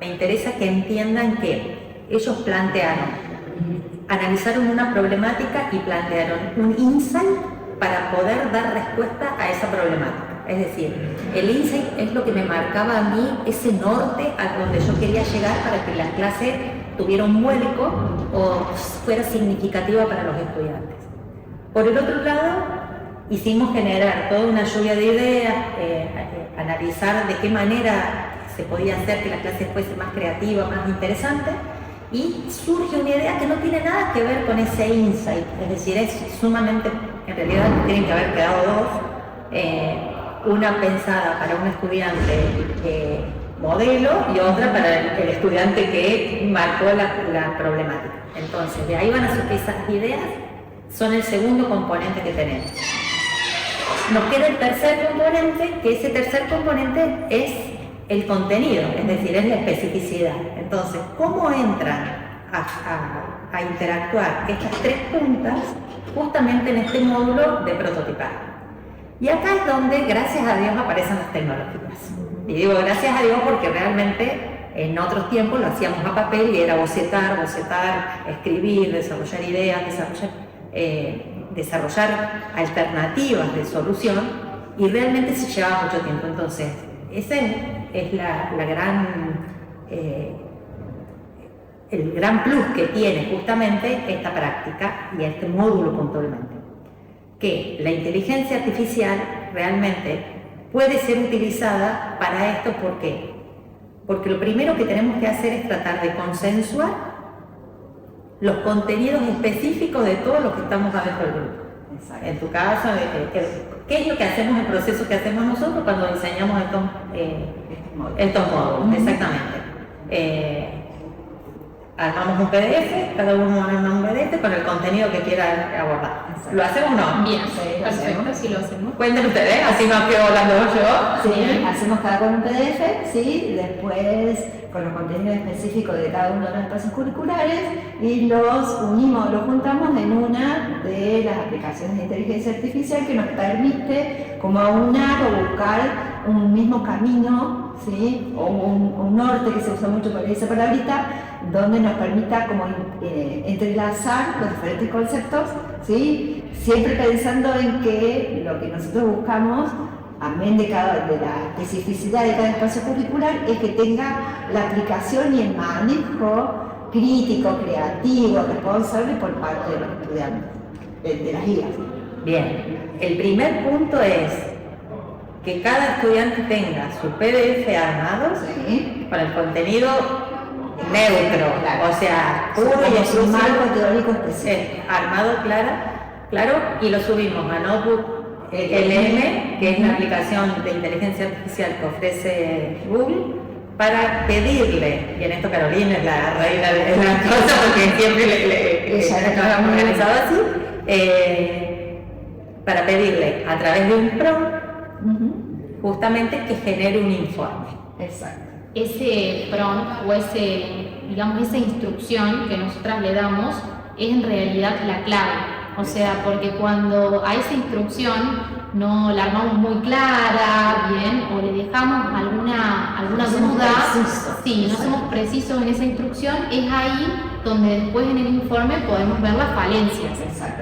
me interesa que entiendan que ellos analizaron una problemática y plantearon un insight para poder dar respuesta a esa problemática. Es decir, el insight es lo que me marcaba a mí ese norte a donde yo quería llegar para que la clase tuviera un vuelco o fuera significativa para los estudiantes. Por el otro lado, hicimos generar toda una lluvia de ideas, analizar de qué manera se podía hacer que la clase fuese más creativa, más interesante, y surge una idea que no tiene nada que ver con ese insight, es decir, es sumamente, en realidad tienen que haber quedado dos, una pensada para un estudiante modelo y otra para el estudiante que marcó la problemática. Entonces, de ahí van a surgir esas ideas, son el segundo componente que tenemos. Nos queda el tercer componente, que ese tercer componente es el contenido, es decir, es la especificidad. Entonces, ¿cómo entran a interactuar estas tres puntas justamente en este módulo de prototipado? Y acá es donde, gracias a Dios, aparecen las tecnológicas. Y digo gracias a Dios porque realmente en otros tiempos lo hacíamos a papel y era bocetar, escribir, desarrollar ideas, desarrollar alternativas de solución, y realmente se llevaba mucho tiempo. Entonces, ese es el gran plus que tiene justamente esta práctica y este módulo puntualmente, que la inteligencia artificial realmente puede ser utilizada para esto. ¿Por qué? Porque lo primero que tenemos que hacer es tratar de consensuar los contenidos específicos de todos los que estamos adentro del grupo. Exacto. En tu caso, ¿qué es lo que hacemos, el proceso que hacemos nosotros cuando diseñamos estos módulos? Exactamente. Armamos un PDF, cada uno arma un PDF con el contenido que quiera abordar. Exacto. ¿Lo hacemos o no? Bien, sí, perfecto, sí lo hacemos. Cuenten ustedes, así no quedo hablando yo. Sí, hacemos cada con un PDF, sí, después con los contenidos específicos de cada uno de los espacios curriculares, y los unimos, los juntamos en una de las aplicaciones de inteligencia artificial que nos permite como aunar o buscar un mismo camino, ¿sí? O un norte, que se usa mucho para esa palabrita, donde nos permita como entrelazar los diferentes conceptos, ¿sí? Siempre pensando en que lo que nosotros buscamos, amén de la especificidad de cada espacio curricular, es que tenga la aplicación y el manejo crítico, creativo, responsable por parte de los estudiantes, de las guías. Bien, el primer punto es que cada estudiante tenga su PDF armado, sí, con el contenido neutro, claro, o sea, puro y exclusivo, un marco teórico específico. Armado, claro, y lo subimos a Notebook LM, que es la aplicación de inteligencia artificial que ofrece Google, para pedirle, y en esto Carolina es la reina de las cosas porque siempre nos hemos organizado así, para pedirle a través de un prompt, justamente que genere un informe. Exacto. Ese prompt o esa instrucción que nosotras le damos es en realidad la clave. O sea, porque cuando a esa instrucción no la armamos muy clara, bien, o le dejamos alguna duda, sí, no somos precisos en esa instrucción, es ahí donde después en el informe podemos ver las falencias.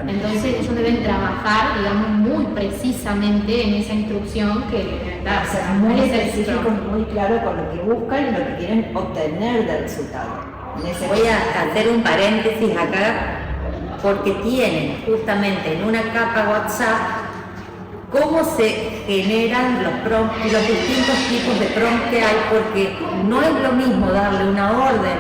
Entonces ellos deben trabajar, digamos, muy precisamente en esa instrucción que deben dar. O sea, muy específico, muy claro con lo que buscan y lo que quieren obtener del resultado. Voy a hacer un paréntesis acá, porque tienen justamente en una capa WhatsApp cómo se generan los distintos tipos de prompts que hay, porque no es lo mismo darle una orden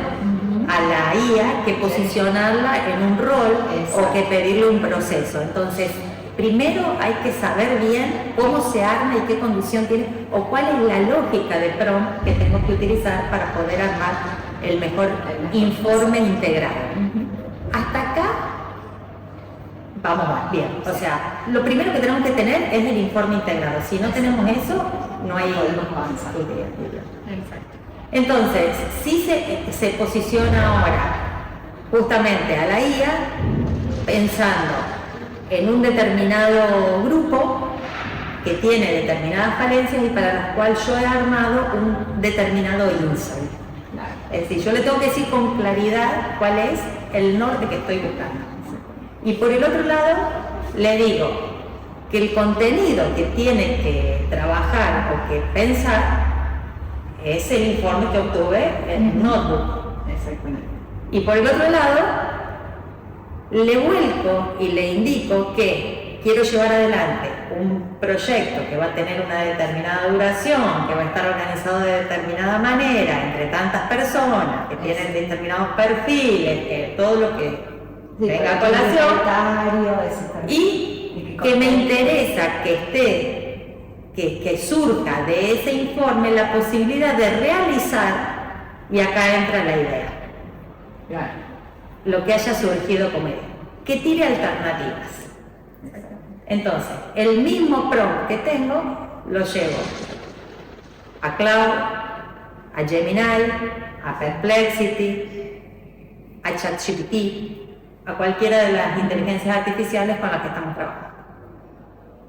a la IA que posicionarla en un rol. Exacto. O que pedirle un proceso. Entonces, primero hay que saber bien cómo se arma y qué condición tiene, o cuál es la lógica de prompt que tengo que utilizar para poder armar el mejor informe integrado. Hasta acá vamos más bien. O sea, lo primero que tenemos que tener es el informe integrado. Si no tenemos eso, no hay avanzar. Exacto. Entonces, si se posiciona ahora justamente a la IA pensando en un determinado grupo que tiene determinadas falencias y para las cuales yo he armado un determinado insight. Es decir, yo le tengo que decir con claridad cuál es el norte que estoy buscando. Y por el otro lado, le digo que el contenido que tiene que trabajar o que pensar es el informe que obtuve en el notebook. Exactamente. Y por el otro lado, le vuelco y le indico que quiero llevar adelante un proyecto que va a tener una determinada duración, que va a estar organizado de determinada manera, entre tantas personas, que tienen determinados perfiles, que todo lo que venga a colación, y que me interesa que esté, que surja de ese informe la posibilidad de realizar, y acá entra la idea. Claro. Lo que haya surgido como idea, que tire alternativas. Entonces, el mismo prompt que tengo, lo llevo a Cloud, a Gemini, a Perplexity, a ChatGPT, a cualquiera de las inteligencias artificiales con las que estamos trabajando.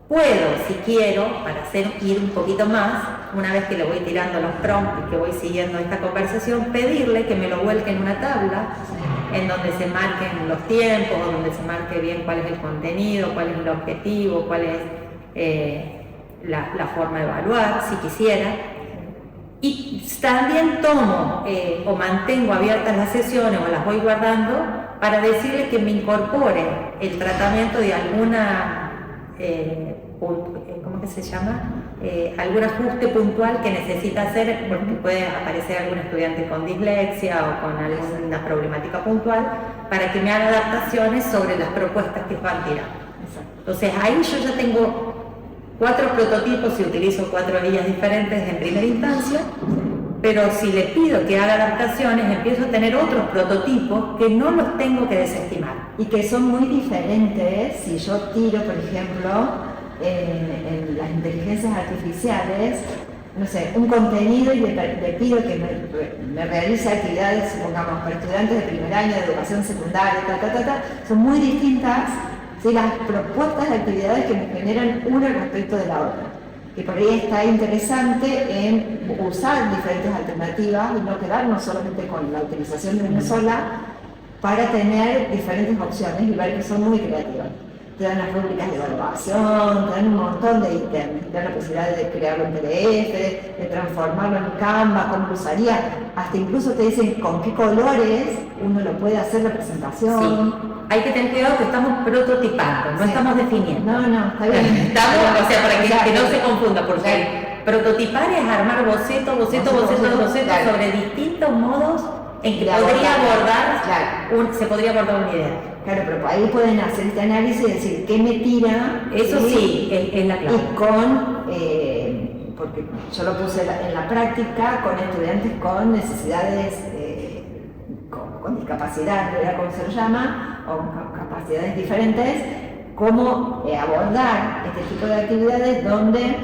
Puedo, si quiero, para ir un poquito más, una vez que le voy tirando los prompts y que voy siguiendo esta conversación, pedirle que me lo vuelque en una tabla en donde se marquen los tiempos, o donde se marque bien cuál es el contenido, cuál es el objetivo, cuál es la forma de evaluar, si quisiera. Y también tomo o mantengo abiertas las sesiones o las voy guardando para decirle que me incorpore el tratamiento de alguna ¿cómo que se llama? Algún ajuste puntual que necesita hacer, porque puede aparecer algún estudiante con dislexia o con alguna problemática puntual, para que me haga adaptaciones sobre las propuestas que van tirando. Entonces ahí yo ya tengo 4 prototipos y utilizo 4 guías diferentes en primera instancia, pero si le pido que haga adaptaciones, empiezo a tener otros prototipos que no los tengo que desestimar. Y que son muy diferentes. Si yo tiro, por ejemplo, en las inteligencias artificiales, no sé, un contenido y le pido que me realice actividades, supongamos, para estudiantes de primer año de educación secundaria, son muy distintas, ¿sí? Las propuestas de actividades que me generan una respecto de la otra. Y por ahí está interesante en usar diferentes alternativas y no quedarnos solamente con la utilización de una sola, para tener diferentes opciones y ver que son muy creativas. Te dan las rúbricas de evaluación, te dan un montón de ítems, te dan la posibilidad de crearlo en PDF, de transformarlo en Canva, cómo lo usaría, hasta incluso te dicen con qué colores uno lo puede hacer la presentación. Sí. Hay que tener cuidado que estamos prototipando, no estamos definiendo. No, está bien. Estamos, o sea, para que no se confunda, porque prototipar es armar boceto sobre distintos modos en que se podría abordar una idea. Claro, pero ahí pueden hacer este análisis y decir qué me tira. Eso sí, es la clave. Y porque yo lo puse en la práctica con estudiantes con necesidades, con discapacidad, ¿verdad? Como se lo llama, o con capacidades diferentes, cómo abordar este tipo de actividades donde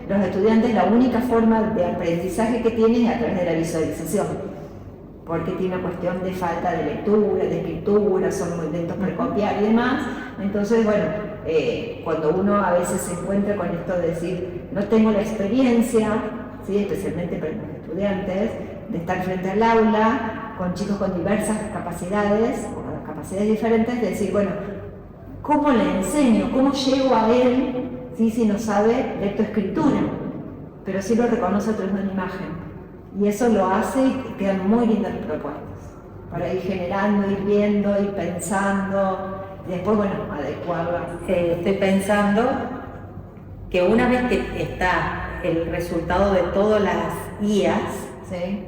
los estudiantes la única forma de aprendizaje que tienen es a través de la visualización. Porque tiene una cuestión de falta de lectura, de escritura, son muy lentos para copiar y demás. Entonces, bueno, cuando uno a veces se encuentra con esto de decir, no tengo la experiencia, ¿sí? Especialmente para los estudiantes, de estar frente al aula, con chicos con diversas capacidades, o capacidades diferentes, de decir, bueno, ¿cómo le enseño? ¿Cómo llego a él, ¿sí? Si no sabe lectoescritura? Pero sí lo reconoce a través de una imagen. Y eso lo hace y quedan muy lindas propuestas para ir generando, ir viendo, ir pensando y después, bueno, adecuarlas. Estoy pensando que una vez que está el resultado de todas las guías, ¿sí?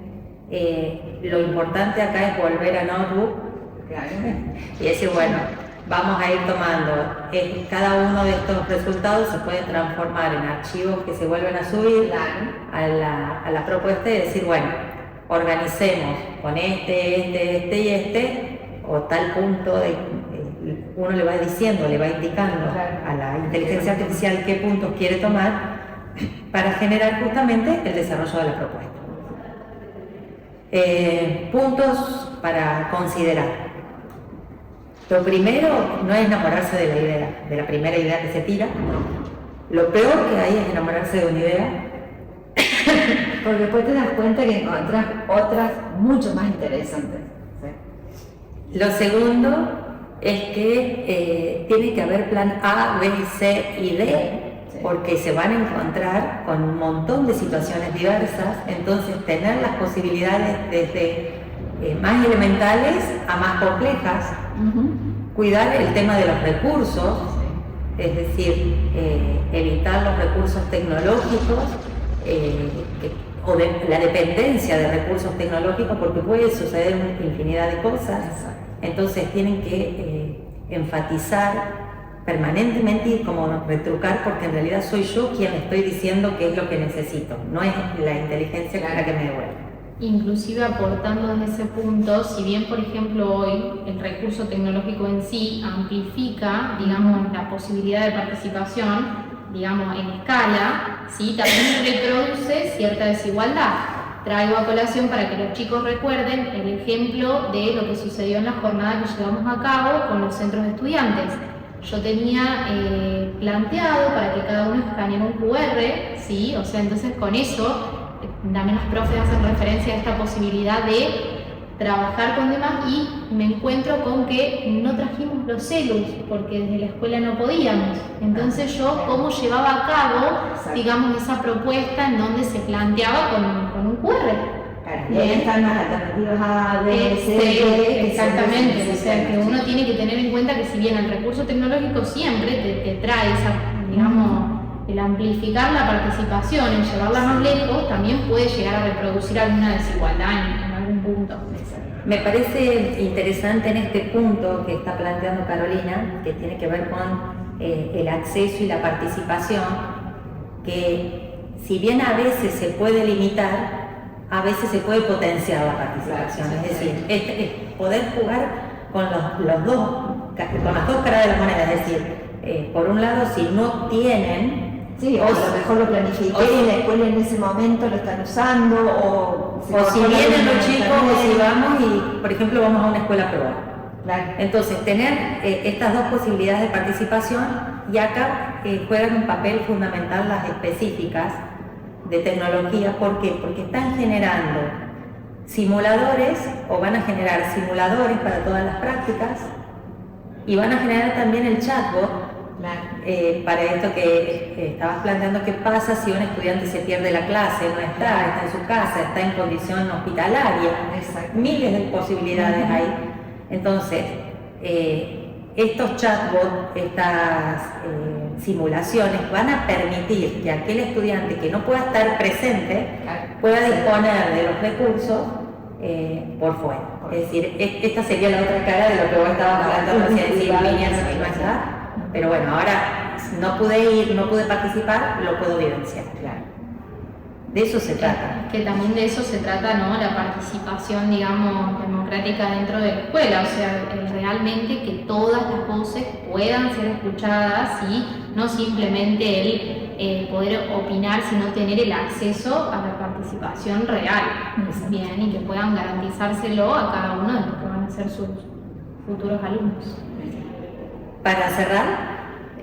Lo importante acá es volver a Notebook, Claro. y decir, bueno, vamos a ir tomando, cada uno de estos resultados se puede transformar en archivos que se vuelven a subir a la propuesta y decir, bueno, organicemos con este, o tal punto, uno le va diciendo, le va indicando a la inteligencia artificial qué puntos quiere tomar para generar justamente el desarrollo de la propuesta. Puntos para considerar. Lo primero no es enamorarse de la idea, de la primera idea que se tira. Lo peor que hay es enamorarse de una idea Porque después te das cuenta que encontrás otras mucho más interesantes. ¿Sí? Lo segundo es que tiene que haber plan A, B, C y D, Sí. porque se van a encontrar con un montón de situaciones diversas, entonces tener las posibilidades desde más elementales a más complejas, cuidar el tema de los recursos, es decir, evitar los recursos tecnológicos o la dependencia de recursos tecnológicos, porque puede suceder una infinidad de cosas. Entonces tienen que enfatizar permanentemente y como retrucar, porque en realidad soy yo quien le estoy diciendo qué es lo que necesito, no es la inteligencia la que me devuelve. Inclusive aportando desde ese punto, si bien por ejemplo hoy el recurso tecnológico en sí amplifica, digamos, la posibilidad de participación, digamos, en escala, ¿sí? También reproduce cierta desigualdad. Traigo a colación para que los chicos recuerden el ejemplo de lo que sucedió en la jornada que llevamos a cabo con los centros de estudiantes. Yo tenía planteado para que cada uno escaneara un QR, ¿sí? O sea, entonces con eso también los profes hacen referencia a esta posibilidad de trabajar con demás, y me encuentro con que no trajimos los celus porque desde la escuela no podíamos. Entonces yo cómo llevaba a cabo, digamos, esa propuesta en donde se planteaba con un QR. Y ahí están las alternativas A, B, C, D. Exactamente, o sea que uno tiene que tener en cuenta que si bien el recurso tecnológico siempre te trae esa, digamos, el amplificar la participación, el llevarla más lejos, también puede llegar a reproducir alguna desigualdad en algún punto. Me parece interesante en este punto que está planteando Carolina, que tiene que ver con el acceso y la participación, que si bien a veces se puede limitar, a veces se puede potenciar la participación. Claro, sí, es decir, es poder jugar con con las dos caras de la moneda. Es decir, por un lado, si no tienen, sí, o a lo mejor lo planifiqué y la escuela en ese momento lo están usando, o si vienen los chicos, o si vamos y, por ejemplo, vamos a una escuela privada. Claro. Entonces, tener estas dos posibilidades de participación, y acá juegan un papel fundamental las específicas de tecnología. ¿Por qué? Porque están generando simuladores, o van a generar simuladores para todas las prácticas, y van a generar también el chatbot. Para esto que estabas planteando, ¿qué pasa si un estudiante se pierde la clase, no está en su casa, está en condición hospitalaria? Exacto. Miles de posibilidades hay. Entonces, estos chatbots, estas simulaciones van a permitir que aquel estudiante que no pueda estar presente pueda disponer de los recursos por fuera. Es decir, esta sería la otra cara de lo que vos estabas planteando, es decir, líneas y más allá. Pero bueno, ahora no pude ir, no pude participar, lo puedo vivenciar. Claro. De eso se trata. Que también de eso se trata, ¿no? La participación, digamos, democrática dentro de la escuela, o sea, realmente que todas las voces puedan ser escuchadas, y no simplemente el poder opinar, sino tener el acceso a la participación real, bien, y que puedan garantizárselo a cada uno de los que van a ser sus futuros alumnos. Para cerrar,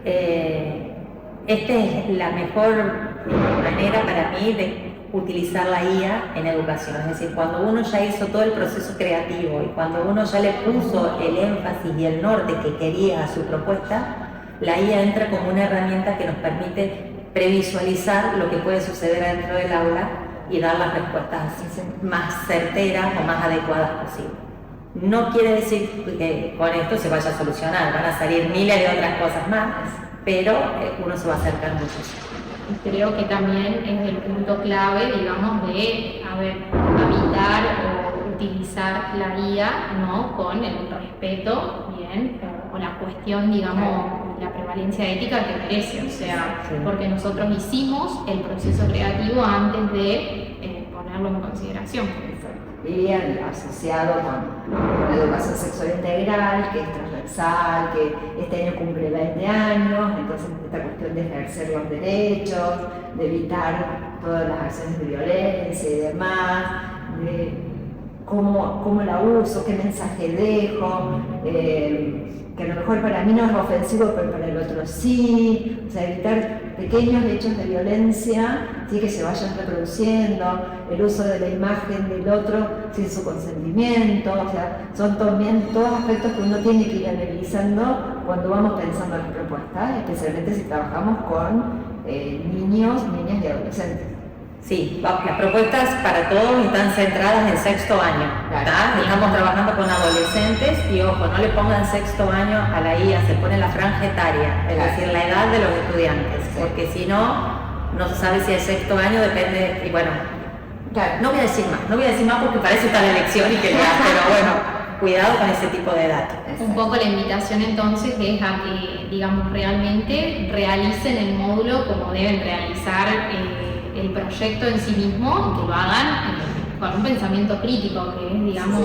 esta es la mejor manera para mí de utilizar la IA en educación. Es decir, cuando uno ya hizo todo el proceso creativo y cuando uno ya le puso el énfasis y el norte que quería a su propuesta, la IA entra como una herramienta que nos permite previsualizar lo que puede suceder dentro del aula y dar las respuestas más certeras o más adecuadas posibles. No quiere decir que con esto se vaya a solucionar, van a salir miles de otras cosas más, pero uno se va a acercar mucho. Creo que también es el punto clave, digamos, de habitar o utilizar la IA, ¿no? Con el respeto, bien, o la cuestión, digamos, la prevalencia ética que merece, o sea, porque nosotros hicimos el proceso creativo antes de ponerlo en consideración. Y asociado con la educación sexual integral, que es transversal, que este año cumple 20 años, entonces esta cuestión de ejercer los derechos, de evitar todas las acciones de violencia y demás, de cómo la uso, qué mensaje dejo, que a lo mejor para mí no es ofensivo, pero para el otro sí. O sea, evitar pequeños hechos de violencia, ¿sí? Que se vayan reproduciendo, el uso de la imagen del otro sin su consentimiento. O sea, son también todos aspectos que uno tiene que ir analizando cuando vamos pensando en las propuestas, especialmente si trabajamos con niños, niñas y adolescentes. Sí, las propuestas para todos están centradas en sexto año. Claro. Estamos trabajando con adolescentes y ojo, no le pongan sexto año a la IA, se pone la franja etaria, es decir, la edad de los estudiantes, porque si no, no se sabe si es sexto año, depende, y bueno, no voy a decir más porque para eso está la elección y que lea, pero bueno, cuidado con ese tipo de datos. Un poco la invitación entonces es a que, digamos, realmente realicen el módulo como deben realizar el proyecto en sí mismo, y que lo hagan con un pensamiento crítico, que es, digamos,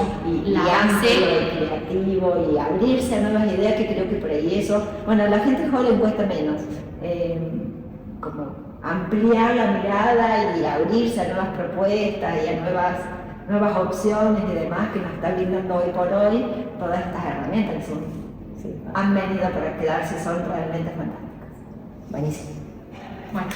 la base. Y creativo, y abrirse a nuevas ideas, que creo que por ahí eso, bueno, a la gente joven le cuesta menos, como ampliar la mirada y abrirse a nuevas propuestas y a nuevas opciones y demás que nos está brindando hoy por hoy todas estas herramientas que han venido para quedarse, son realmente fantásticas. Buenísimo. Bueno.